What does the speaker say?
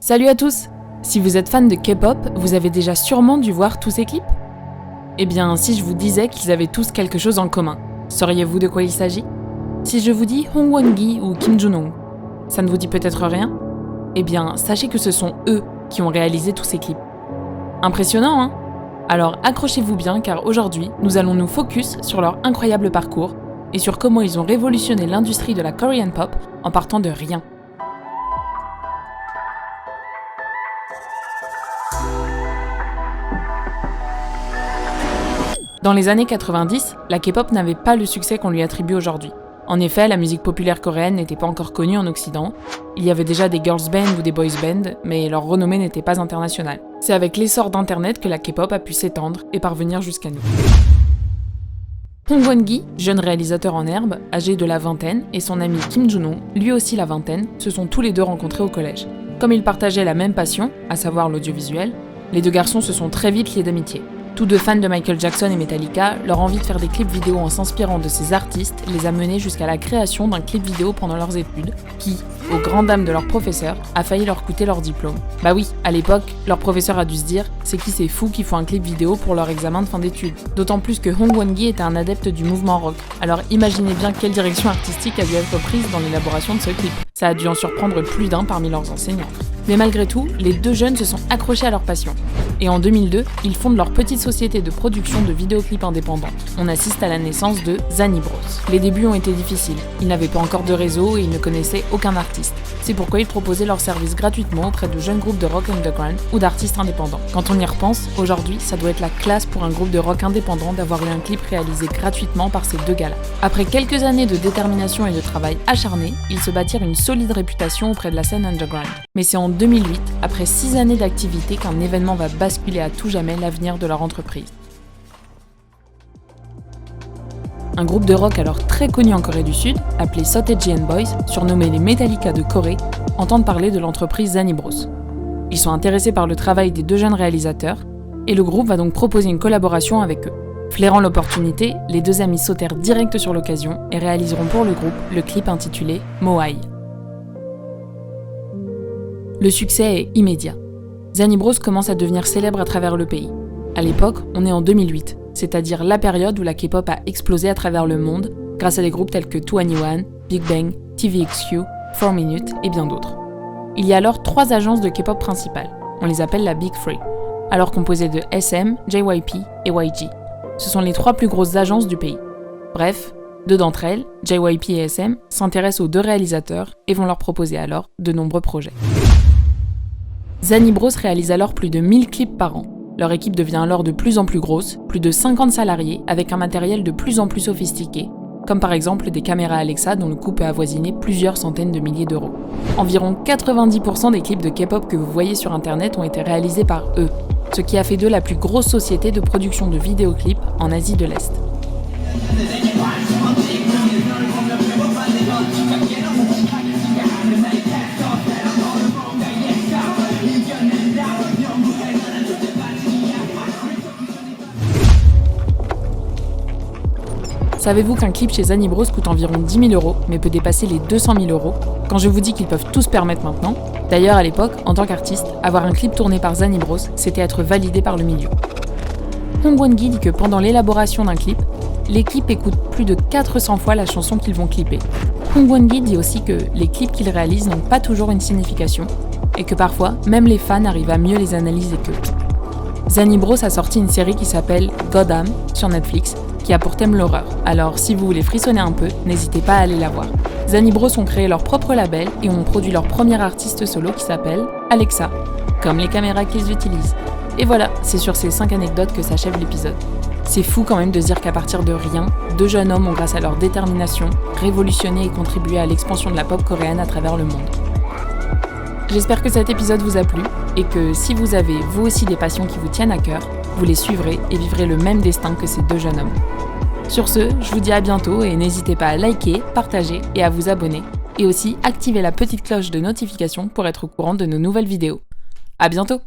Salut à tous! Si vous êtes fan de K-pop, vous avez déjà sûrement dû voir tous ces clips? Eh bien, si je vous disais qu'ils avaient tous quelque chose en commun, sauriez-vous de quoi il s'agit? Si je vous dis Hong Won-gi ou Kim Jun-ho, ça ne vous dit peut-être rien? Eh bien, sachez que ce sont eux qui ont réalisé tous ces clips. Impressionnant, hein? Alors accrochez-vous bien car aujourd'hui, nous allons nous focus sur leur incroyable parcours et sur comment ils ont révolutionné l'industrie de la Korean pop en partant de rien. Dans les années 90, la K-pop n'avait pas le succès qu'on lui attribue aujourd'hui. En effet, la musique populaire coréenne n'était pas encore connue en Occident. Il y avait déjà des girls band ou des boys band, mais leur renommée n'était pas internationale. C'est avec l'essor d'Internet que la K-pop a pu s'étendre et parvenir jusqu'à nous. Hong Won-gi, jeune réalisateur en herbe, âgé de la vingtaine, et son ami Kim Jun-ho, lui aussi la vingtaine, se sont tous les deux rencontrés au collège. Comme ils partageaient la même passion, à savoir l'audiovisuel, les deux garçons se sont très vite liés d'amitié. Tous deux fans de Michael Jackson et Metallica, leur envie de faire des clips vidéo en s'inspirant de ces artistes les a menés jusqu'à la création d'un clip vidéo pendant leurs études, qui, aux grandes dames de leur professeur, a failli leur coûter leur diplôme. Bah oui, à l'époque, leur professeur a dû se dire « c'est qui ces fous qui font un clip vidéo pour leur examen de fin d'études ?» D'autant plus que Hong Won-gi était un adepte du mouvement rock, alors imaginez bien quelle direction artistique a dû être prise dans l'élaboration de ce clip. Ça a dû en surprendre plus d'un parmi leurs enseignants. Mais malgré tout, les deux jeunes se sont accrochés à leur passion. Et en 2002, ils fondent leur petite société de production de vidéoclips indépendants. On assiste à la naissance de Zani Bros. Les débuts ont été difficiles. Ils n'avaient pas encore de réseau et ils ne connaissaient aucun artiste. C'est pourquoi ils proposaient leurs services gratuitement auprès de jeunes groupes de rock underground ou d'artistes indépendants. Quand on y repense, aujourd'hui, ça doit être la classe pour un groupe de rock indépendant d'avoir eu un clip réalisé gratuitement par ces deux gars-là. Après quelques années de détermination et de travail acharné, ils se bâtirent une solide réputation auprès de la scène underground. Mais c'est en 2008, après 6 années d'activité, qu'un événement va basculer à tout jamais l'avenir de leur entreprise. Un groupe de rock alors très connu en Corée du Sud, appelé Sotaejian Boys, surnommé les Metallica de Corée, entendent parler de l'entreprise Zani Bros. Ils sont intéressés par le travail des deux jeunes réalisateurs, et le groupe va donc proposer une collaboration avec eux. Flairant l'opportunité, les deux amis sautèrent direct sur l'occasion et réaliseront pour le groupe le clip intitulé Moai. Le succès est immédiat. Zani Bros commence à devenir célèbre à travers le pays. À l'époque, on est en 2008, c'est-à-dire la période où la K-pop a explosé à travers le monde grâce à des groupes tels que 2NE1, Big Bang, TVXQ, 4 Minute et bien d'autres. Il y a alors 3 agences de K-pop principales. On les appelle la Big Three, alors composées de SM, JYP et YG. Ce sont les 3 plus grosses agences du pays. Bref, 2 d'entre elles, JYP et SM, s'intéressent aux 2 réalisateurs et vont leur proposer alors de nombreux projets. Zani Bros réalise alors plus de 1000 clips par an. Leur équipe devient alors de plus en plus grosse, plus de 50 salariés avec un matériel de plus en plus sophistiqué, comme par exemple des caméras Alexa dont le coût peut avoisiner plusieurs centaines de milliers d'euros. Environ 90% des clips de K-pop que vous voyez sur internet ont été réalisés par eux, ce qui a fait d'eux la plus grosse société de production de vidéoclips en Asie de l'Est. Savez-vous qu'un clip chez Zani Bros coûte environ 10 000 euros, mais peut dépasser les 200 000 euros quand je vous dis qu'ils peuvent tout se permettre maintenant? D'ailleurs, à l'époque, en tant qu'artiste, avoir un clip tourné par Zani Bros, c'était être validé par le milieu. Hong Won-gi dit que pendant l'élaboration d'un clip, l'équipe écoute plus de 400 fois la chanson qu'ils vont clipper. Hong Won-gi dit aussi que les clips qu'ils réalisent n'ont pas toujours une signification, et que parfois, même les fans arrivent à mieux les analyser qu'eux. Zani Bros a sorti une série qui s'appelle Goddam sur Netflix, qui a pour thème l'horreur. Alors si vous voulez frissonner un peu, n'hésitez pas à aller la voir. Zani Bros ont créé leur propre label et ont produit leur premier artiste solo qui s'appelle Alexa, comme les caméras qu'ils utilisent. Et voilà, c'est sur ces 5 anecdotes que s'achève l'épisode. C'est fou quand même de se dire qu'à partir de rien, 2 jeunes hommes ont, grâce à leur détermination, révolutionné et contribué à l'expansion de la pop coréenne à travers le monde. J'espère que cet épisode vous a plu et que si vous avez vous aussi des passions qui vous tiennent à cœur, vous les suivrez et vivrez le même destin que ces 2 jeunes hommes. Sur ce, je vous dis à bientôt et n'hésitez pas à liker, partager et à vous abonner. Et aussi activer la petite cloche de notification pour être au courant de nos nouvelles vidéos. À bientôt!